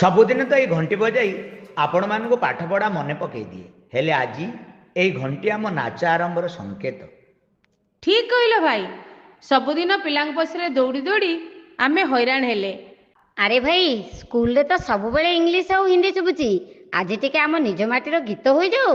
ସବୁଦିନ ତ ଏଇ ଘଣ୍ଟି ବଜାଇ ଆପଣମାନଙ୍କୁ ପାଠପଢ଼ା ମନେ ପକାଇ ଦିଏ, ହେଲେ ଆଜି ଏଇ ଘଣ୍ଟି ଆମ ନାଚ ଆରମ୍ଭର ସଂକେତ। ଠିକ୍ କହିଲ ଭାଇ, ସବୁଦିନ ପିଲାଙ୍କ ପଛରେ ଦୌଡ଼ି ଦୌଡ଼ି ଆମେ ହଇରାଣ ହେଲେ। ଆରେ ଭାଇ, ସ୍କୁଲରେ ତ ସବୁବେଳେ ଇଂଲିଶ ଆଉ ହିନ୍ଦୀ ଶୁଭୁଛି, ଆଜି ଟିକେ ଆମ ନିଜ ମାଟିର ଗୀତ ହୋଇଯାଉ।